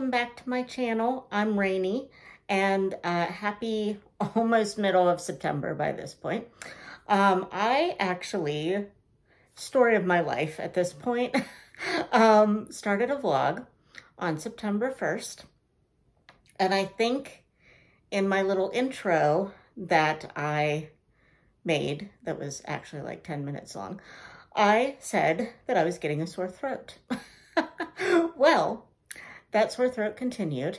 welcome back to my channel. I'm Rainey, and happy almost middle of September by this point. I actually, story of my life at this point, started a vlog on September 1st, and I think in my little intro that I made, that was actually like 10 minutes long, I said that I was getting a sore throat. Well, that sore throat continued,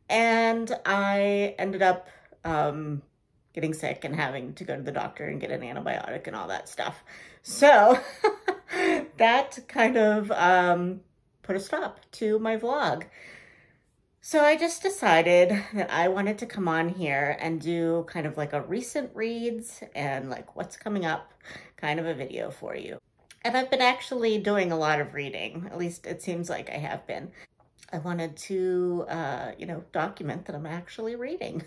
and I ended up getting sick and having to go to the doctor and get an antibiotic and all that stuff. So that kind of put a stop to my vlog. So I just decided that I wanted to come on here and do kind of like a recent reads and like what's coming up kind of a video for you. And I've been actually doing a lot of reading, at least it seems like I have been. I wanted to, document that I'm actually reading.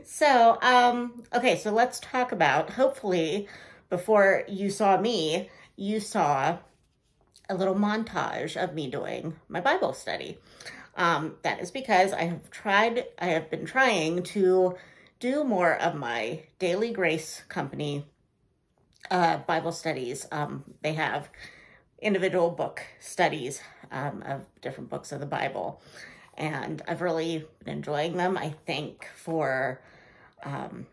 So, okay, so let's talk about, hopefully, before you saw me, you saw a little montage of me doing my Bible study. That is because I have been trying to do more of my Daily Grace Company Bible studies. They have individual book studies of different books of the Bible, and I've really been enjoying them. I think for for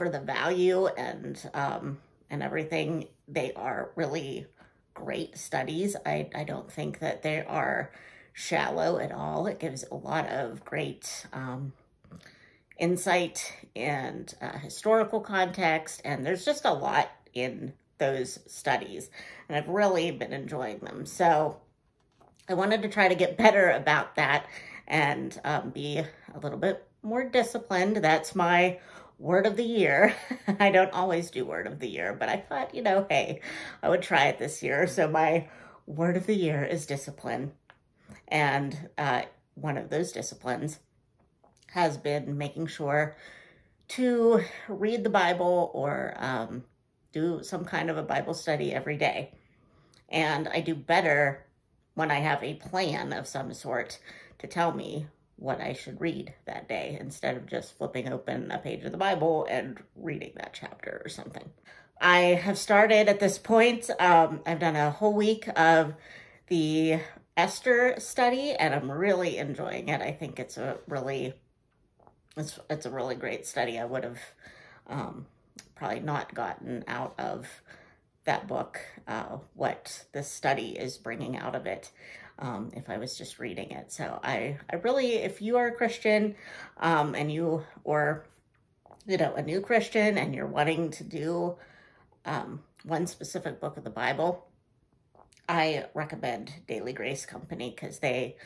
the value and everything, they are really great studies. I don't think that they are shallow at all. It gives a lot of great insight and historical context, and there's just a lot in those studies, and I've really been enjoying them. So I wanted to try to get better about that and be a little bit more disciplined. That's my word of the year. I don't always do word of the year, but I thought, hey, I would try it this year. So my word of the year is discipline. And one of those disciplines has been making sure to read the Bible or do some kind of a Bible study every day. And I do better when I have a plan of some sort to tell me what I should read that day, instead of just flipping open a page of the Bible and reading that chapter or something. I have started at this point, I've done a whole week of the Esther study, and I'm really enjoying it. I think it's a really great study. I would have probably not gotten out of that book what this study is bringing out of it if I was just reading it. So I really, if you are a Christian and you, or a new Christian, and you're wanting to do one specific book of the Bible, I recommend Daily Grace Company, because they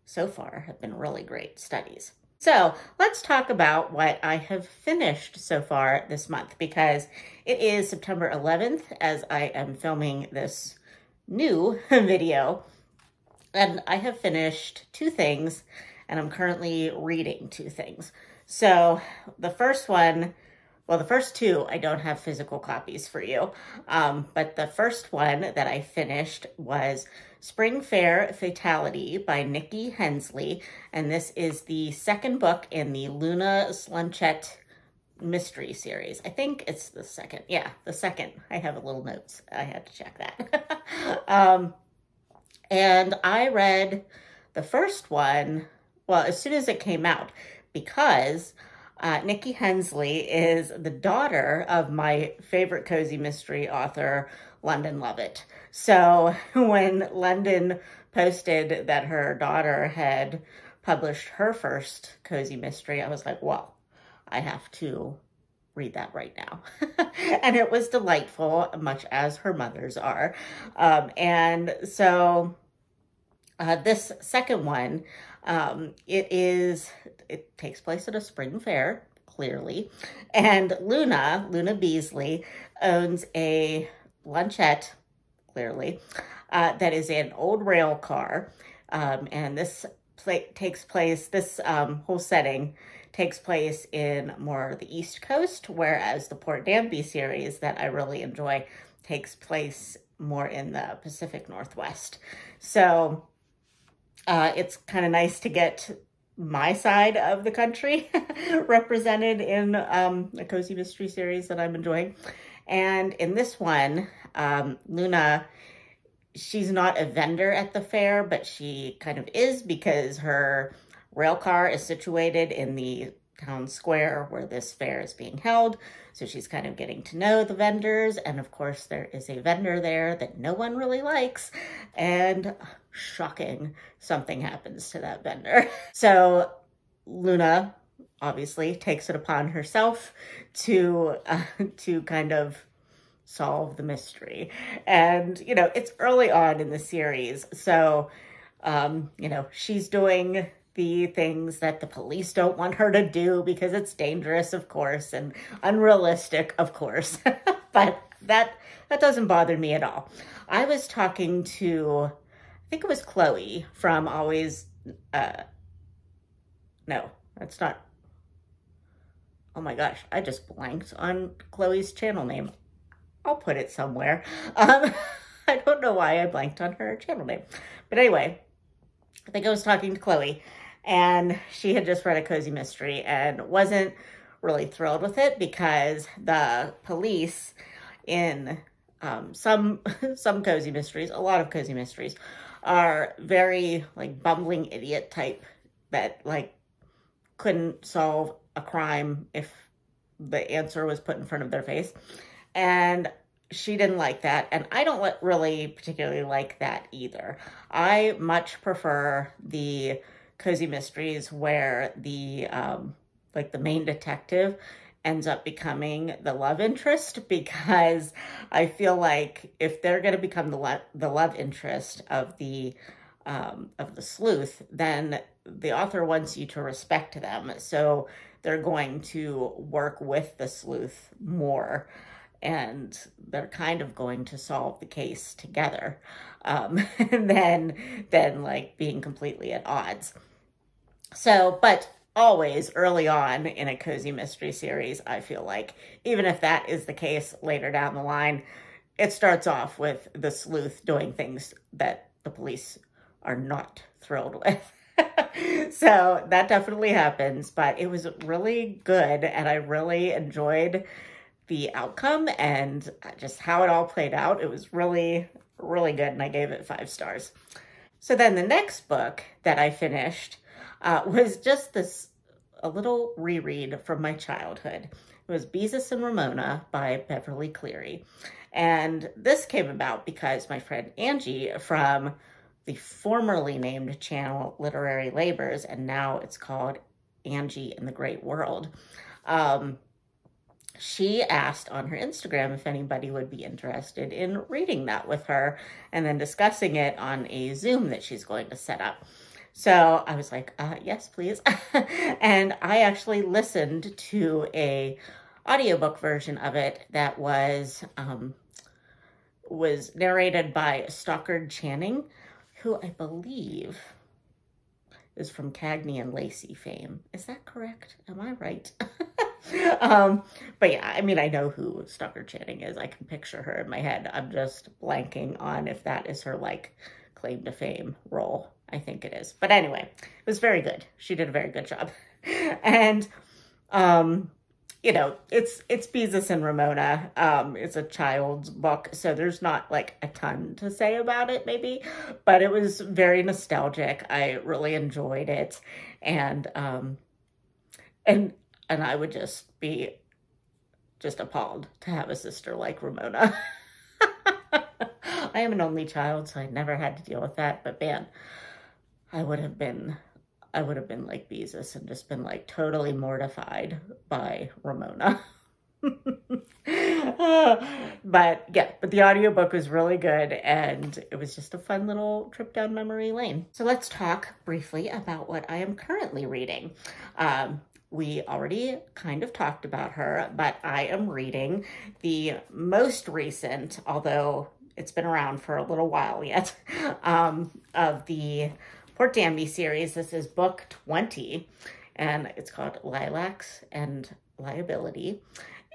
so far have been really great studies. So let's talk about what I have finished so far this month, because it is September 11th as I am filming this new video, and I have finished 2 things, and I'm currently reading 2 things. So the first one, well, the first 2, I don't have physical copies for you, but the first one that I finished was Spring Fair Fatality by Nikki Hensley, and this is the second book in the Luna Slunchette mystery series. I think it's the second. Yeah, the second. I have a little notes. I had to check that. And I read the first one, well, as soon as it came out, because Nikki Hensley is the daughter of my favorite cozy mystery author, London Lovett. So when London posted that her daughter had published her first cozy mystery, I was like, well, I have to read that right now. And it was delightful, much as her mother's are. And so this second one, it takes place at a spring fair, clearly. And Luna Beasley owns a lunchette, clearly, that is an old rail car. And this whole setting takes place in more the East Coast, whereas the Port Danby series that I really enjoy takes place more in the Pacific Northwest. So It's kind of nice to get my side of the country represented in a cozy mystery series that I'm enjoying. And in this one, Luna, she's not a vendor at the fair, but she kind of is because her rail car is situated in the town square where this fair is being held. So she's kind of getting to know the vendors. And of course, there is a vendor there that no one really likes. And shocking, something happens to that vendor. So Luna obviously takes it upon herself to kind of solve the mystery. And, you know, it's early on in the series. So, you know, she's doing the things that the police don't want her to do because it's dangerous, of course, and unrealistic, of course. But that doesn't bother me at all. I was talking to, I think it was Chloe from Always, no, that's not, oh my gosh, I just blanked on Chloe's channel name. I'll put it somewhere. I don't know why I blanked on her channel name. But anyway, I think I was talking to Chloe, and she had just read a cozy mystery and wasn't really thrilled with it because the police in some cozy mysteries, a lot of cozy mysteries, are very like bumbling idiot type that like couldn't solve a crime if the answer was put in front of their face. And she didn't like that. And I don't really particularly like that either. I much prefer the cozy mysteries where the like the main detective ends up becoming the love interest, because I feel like if they're going to become the love interest of the sleuth, then the author wants you to respect them. So they're going to work with the sleuth more, and they're kind of going to solve the case together, than like being completely at odds. So, but always early on in a cozy mystery series, I feel like, even if that is the case later down the line, it starts off with the sleuth doing things that the police are not thrilled with. So that definitely happens, but it was really good, and I really enjoyed the outcome and just how it all played out. It was really, really good, and I gave it 5 stars. So then the next book that I finished was just a little reread from my childhood. It was Beezus and Ramona by Beverly Cleary. And this came about because my friend Angie from the formerly named channel Literary Labors, and now it's called Angie in the Great World, she asked on her Instagram if anybody would be interested in reading that with her and then discussing it on a Zoom that she's going to set up. So I was like, yes, please. And I actually listened to a audiobook version of it that was narrated by Stockard Channing, who I believe is from Cagney and Lacey fame. Is that correct? Am I right? But yeah, I mean, I know who Stockard Channing is. I can picture her in my head. I'm just blanking on if that is her like claim to fame role. I think it is. But anyway, it was very good. She did a very good job. And you know, it's Beezus and Ramona. It's a child's book, so there's not like a ton to say about it maybe, but it was very nostalgic. I really enjoyed it. And I would just be appalled to have a sister like Ramona. I am an only child, so I never had to deal with that, but man, I would have been like Beezus and just been like totally mortified by Ramona. But yeah, but the audiobook was really good, and it was just a fun little trip down memory lane. So let's talk briefly about what I am currently reading. We already kind of talked about her, but I am reading the most recent, although it's been around for a little while yet, of the Port Danby series. This is book 20, and it's called Lilacs and Liability.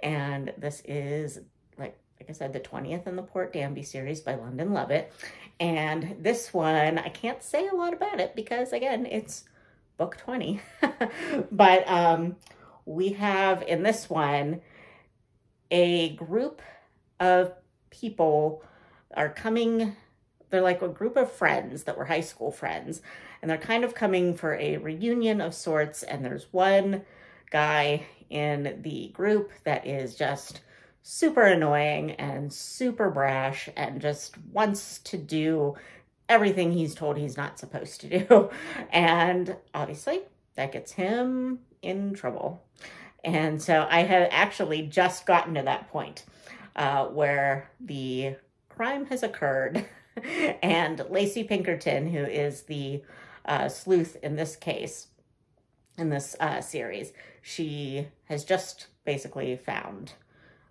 And this is like like I said, the 20th in the Port Danby series by London Lovett. And this one, I can't say a lot about it because, again, it's book 20. But we have in this one, a group of people are coming. They're like a group of friends that were high school friends, and they're kind of coming for a reunion of sorts. And there's one guy in the group that is just super annoying and super brash and just wants to do everything he's told he's not supposed to do. And obviously that gets him in trouble. And so I have actually just gotten to that point where the crime has occurred and Lacey Pinkerton, who is the sleuth in this case, in this series, she has just basically found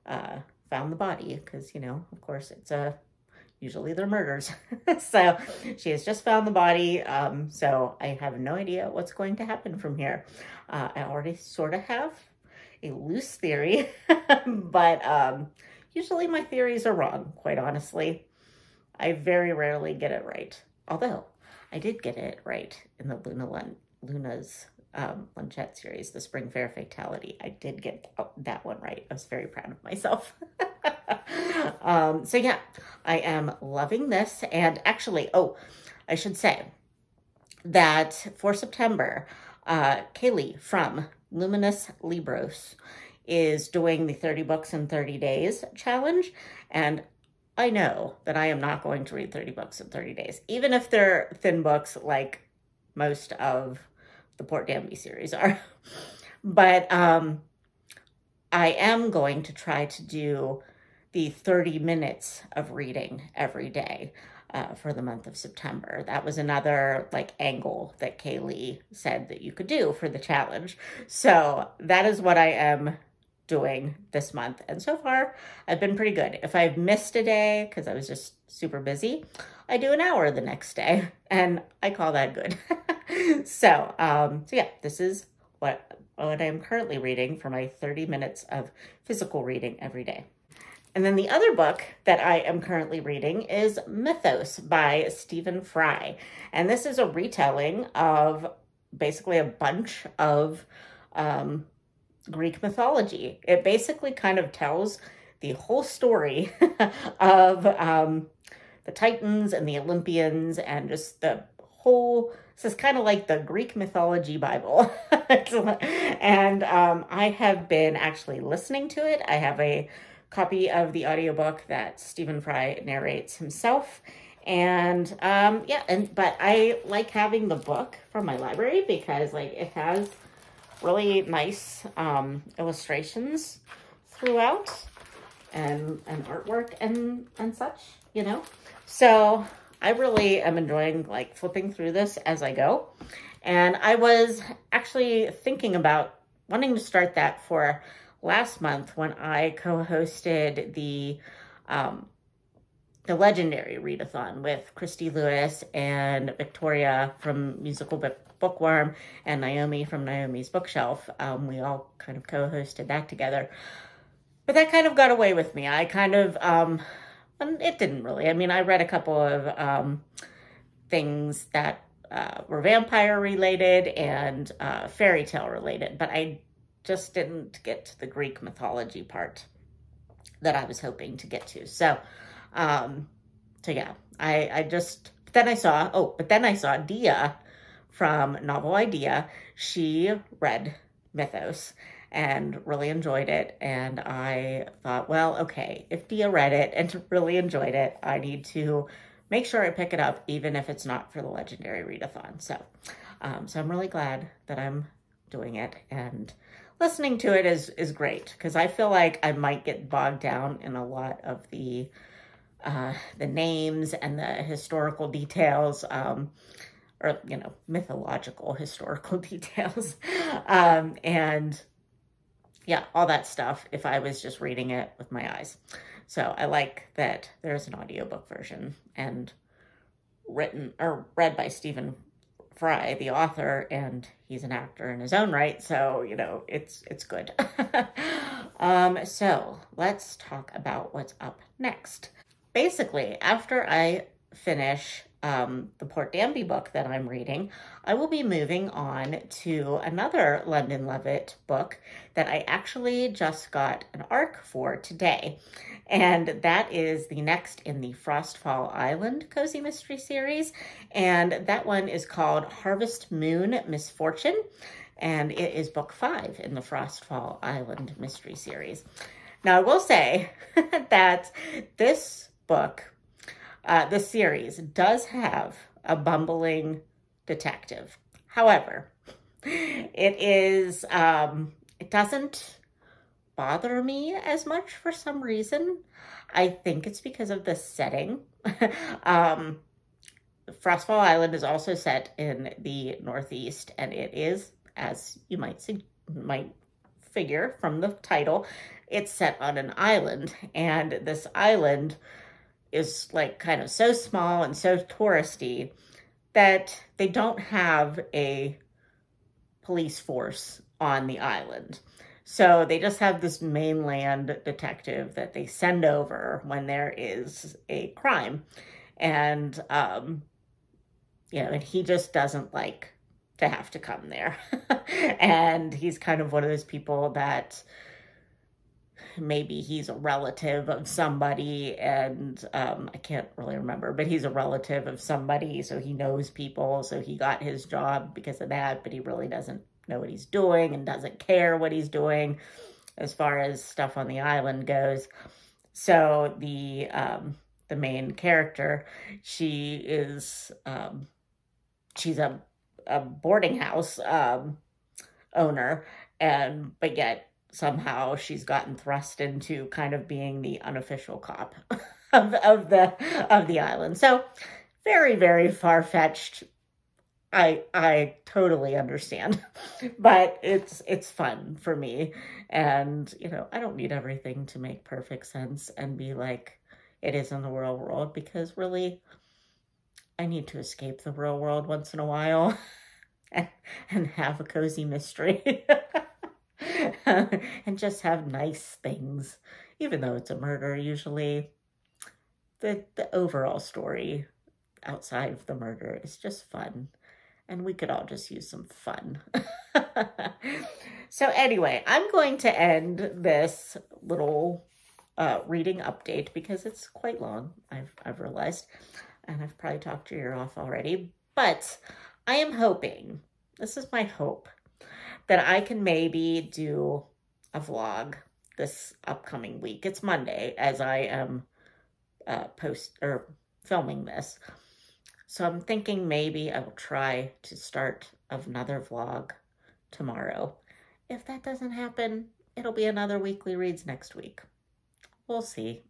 the body because, you know, of course it's usually they're murders. So she has just found the body. So I have no idea what's going to happen from here. I already sort of have a loose theory, but usually my theories are wrong, quite honestly. I very rarely get it right. Although I did get it right in the Luna's Lunchette series, the Spring Fair Fatality. I did get that one right. I was very proud of myself. So yeah, I am loving this. And actually, I should say that for September, Kaylee from Luminous Libros is doing the 30 books in 30 days challenge. And I know that I am not going to read 30 books in 30 days, even if they're thin books like most of the Port Danby series are. But I am going to try to do the 30 minutes of reading every day for the month of September. That was another like angle that Kaylee said that you could do for the challenge. So that is what I am doing this month. And so far, I've been pretty good. If I've missed a day, because I was just super busy, I do an hour the next day, and I call that good. So yeah, this is what I'm currently reading for my 30 minutes of physical reading every day. And then the other book that I am currently reading is Mythos by Stephen Fry. And this is a retelling of basically a bunch of Greek mythology. It basically kind of tells the whole story of the Titans and the Olympians and just the whole, this is kind of like the Greek mythology Bible. And I have been actually listening to it. I have a copy of the audiobook that Stephen Fry narrates himself. And but I like having the book from my library because like it has really nice illustrations throughout and artwork and such, you know. So I really am enjoying like flipping through this as I go. And I was actually thinking about wanting to start that for last month when I co-hosted the Legendary Readathon with Christy Lewis and Victoria from Musical Bookworm and Naomi from Naomi's Bookshelf. We all kind of co-hosted that together. But that kind of got away with me. I kind of, it didn't really. I mean, I read a couple of things that were vampire related and fairy tale related, but I just didn't get to the Greek mythology part that I was hoping to get to. So yeah, but then I saw Dia from Novel Idea. She read Mythos and really enjoyed it. And I thought, well, okay, if Dia read it and really enjoyed it, I need to make sure I pick it up, even if it's not for the Legendary Readathon. So I'm really glad that I'm doing it, and listening to it is great because I feel like I might get bogged down in a lot of the names and the historical details, or, you know, mythological historical details. And yeah, all that stuff if I was just reading it with my eyes. So I like that there's an audiobook version and read by Stephen Fry, the author, and he's an actor in his own right, so, you know, it's good. So let's talk about what's up next. Basically, after I finish the Port Danby book that I'm reading, I will be moving on to another London Levitt book that I actually just got an ARC for today. And that is the next in the Frostfall Island Cozy Mystery series. And that one is called Harvest Moon Misfortune. And it is book 5 in the Frostfall Island Mystery series. Now, I will say that this book, this series, does have a bumbling detective. However, it is, it doesn't bother me as much for some reason. I think it's because of the setting. Frostfall Island is also set in the Northeast, and it is, as you might figure from the title, it's set on an island, and this island is like kind of so small and so touristy that they don't have a police force on the island. So they just have this mainland detective that they send over when there is a crime. And, you know, and he just doesn't like to have to come there. And he's kind of one of those people that maybe he's a relative of somebody, and I can't really remember, but he's a relative of somebody, so he knows people, so he got his job because of that, but he really doesn't know what he's doing and doesn't care what he's doing as far as stuff on the island goes. So the main character, she is she's a boarding house owner, but yet somehow she's gotten thrust into kind of being the unofficial cop of the island. So very, very far-fetched. I totally understand, but it's fun for me. And, you know, I don't need everything to make perfect sense and be like it is in the real world, because really I need to escape the real world once in a while and have a cozy mystery. And just have nice things, even though it's a murder. Usually the overall story outside of the murder is just fun, and we could all just use some fun. So anyway, I'm going to end this little reading update because it's quite long, I've realized, and I've probably talked your ear off already, but I am hoping, this is my hope, that I can maybe do a vlog this upcoming week. It's Monday as I am filming this. So I'm thinking maybe I will try to start another vlog tomorrow. If that doesn't happen, it'll be another weekly reads next week. We'll see.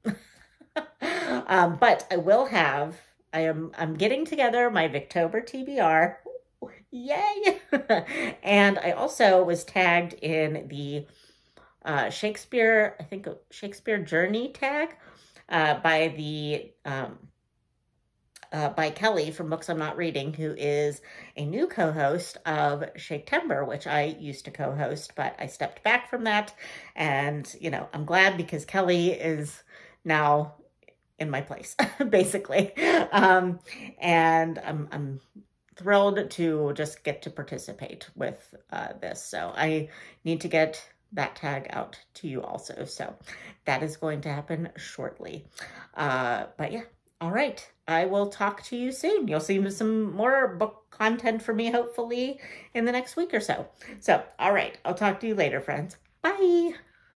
But I will have, I'm getting together my Victober TBR. Yay! And I also was tagged in the Shakespeare Journey tag by Kelly from Books I'm Not Reading, who is a new co-host of Shaktember, which I used to co-host, but I stepped back from that. And, you know, I'm glad because Kelly is now in my place, basically. And I'm thrilled to just get to participate with this. So I need to get that tag out to you also. So that is going to happen shortly. But yeah, all right. I will talk to you soon. You'll see some more book content from me, hopefully, in the next week or so. So, all right. I'll talk to you later, friends. Bye.